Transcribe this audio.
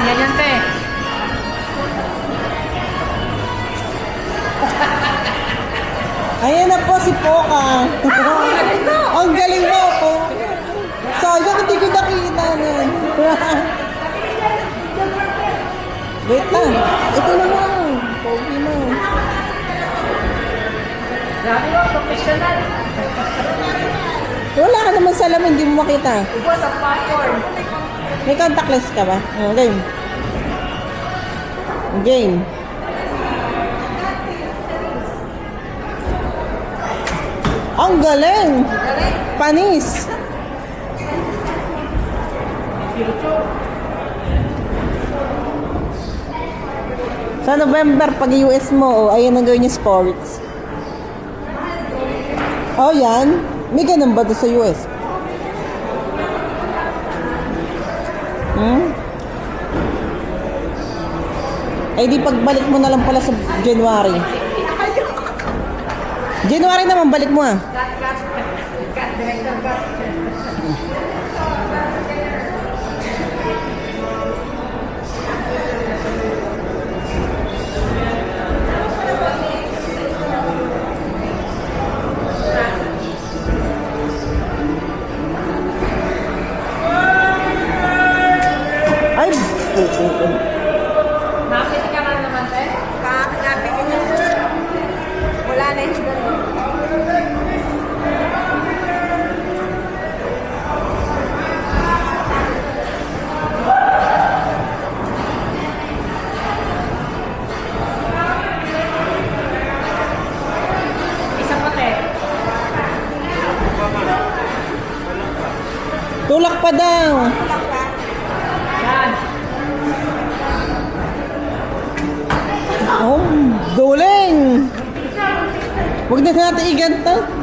ganyan, te. Ayan na po si Poka. Ang galing mo po. Sayang, hindi ko nakita nun. Wait lang. Ito naman. Pogi mo. Grabe mo, professional. Wala ka naman salamin, hindi mo makita. Ubos ang popcorn. May contactless ka ba? Oh, game. Game. Ang galing! Panis! Sa November, pag US mo, oh, ayan ang gawin niya sports. Oh, yan. May ganun ba doon sa US? Ay, di pagbalik mo na lang pala sa January. January naman, balik mo ah. Cut, director, cut. Ay, Nakapit ka na naman, te? Nakapili niya. Wala na yung ganun. Isa pa, te. tulak pa daw. Yan. Oh, duling! Huwag na natin iganta.